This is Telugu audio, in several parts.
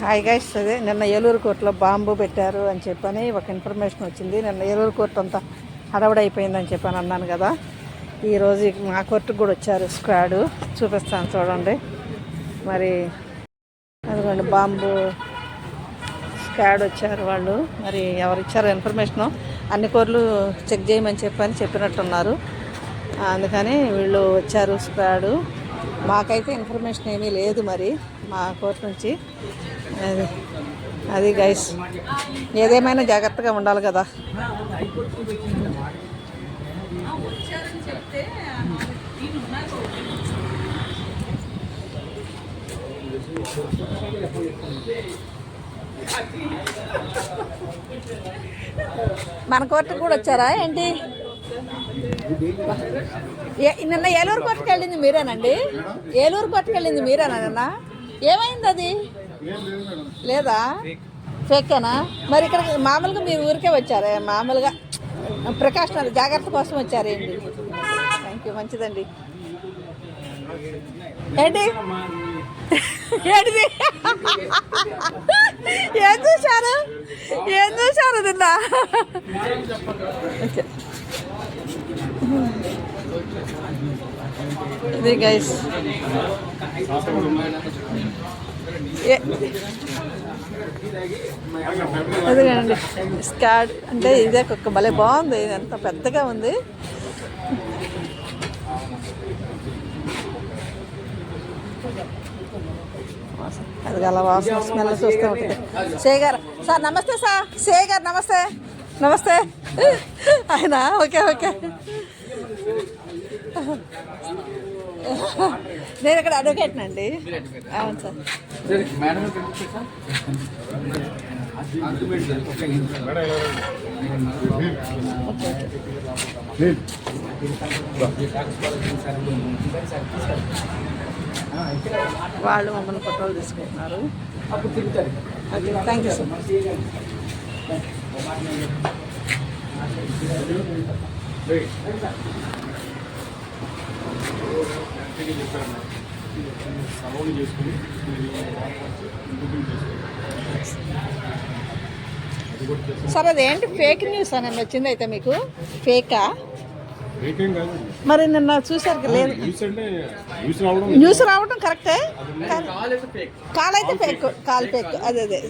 హాయ్ గైస్, అదే నిన్న ఏలూరు కోర్టులో బాంబు పెట్టారు అని చెప్పని ఒక ఇన్ఫర్మేషన్ వచ్చింది. నిన్న ఏలూరు కోర్టు అంతా హడవడైపోయిందని చెప్పని అన్నాను కదా. ఈరోజు మా కోర్టుకు కూడా వచ్చారు స్క్వాడ్. చూపిస్తాను చూడండి. మరి అదిగోండి బాంబు స్క్వాడ్ వచ్చారు వాళ్ళు. మరి ఎవరు ఇచ్చారో ఇన్ఫర్మేషను అన్ని కోర్టులు చెక్ చేయమని చెప్పినట్టున్నారు. అందుకని వీళ్ళు వచ్చారు స్క్వాడ్. మాకైతే ఇన్ఫర్మేషన్ ఏమీ లేదు మరి మా కోర్టు నుంచి. అది గైస్, ఏదేమైనా జాగ్రత్తగా ఉండాలి కదా. మన కోర్టుకు కూడా వచ్చారా ఏంటి? నిన్న ఏలూరు కోర్టుకు వెళ్ళింది మీరేనండి? ఏలూరు కోర్టుకు వెళ్ళింది మీరేనా నిన్న? ఏమైంది అది? లేదా ఫేకేనా? మరి ఇక్కడ మామూలుగా మీరు ఊరికే వచ్చారా? మామూలుగా ప్రికాషనరీ జాగ్రత్త కోసం వచ్చారేంటి? థ్యాంక్ యూ, మంచిదండి. ఏంటి ఏంటిది? ఏం చూశారు నిన్న? ఇది గైస్ అదేనండి స్కాడ్ అంటే ఇదే ఒక భలే బాగుంది. ఎంత పెద్దగా ఉంది. అది అలా వాసన స్మెల్ చూస్తూ ఉంటుంది. షే గారు సార్ నమస్తే. షే గారు నమస్తే. ఆయన ఓకే. నేను ఇక్కడ అడ్వకేట్నండి. అవును సార్. వాళ్ళు మమ్మల్ని ఫోటోలు తీసుకుంటున్నారు. Thank you sir. సార్ అదేంటి ఫేక్ న్యూస్ అని వచ్చింది అయితే మీకు? ఫేకా? మరి నిన్న చూసారు లేదు. న్యూస్ రావడం కరెక్టే, కాల్ అయితే ఫేక్. Call fake. అదే ఇది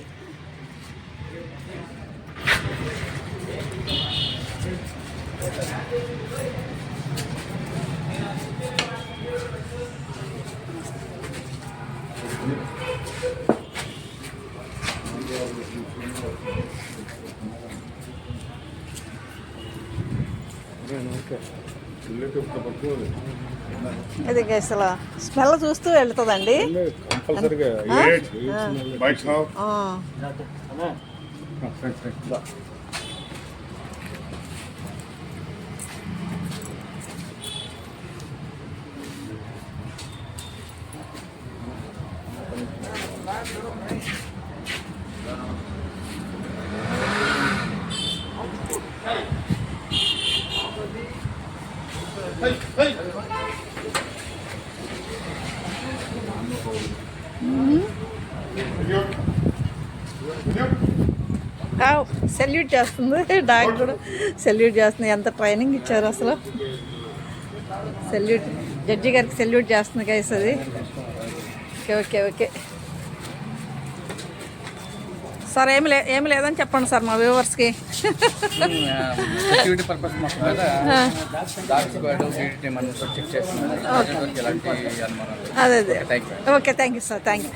అసలు స్మెల్ చూస్తూ వెళ్తుందండి. సెల్యూట్ చేస్తుంది డాగ్ కూడా. సెల్యూట్ చేస్తుంది. ఎంత ట్రైనింగ్ ఇచ్చారు అసలు. సెల్యూట్ జడ్జి గారికి సెల్యూట్ చేస్తుంది గైస్. అది ఓకే సార్. ఏమి లేదని చెప్పండి సార్ మా వ్యూవర్స్కి. అదే okay. Thank you sir. Thank you.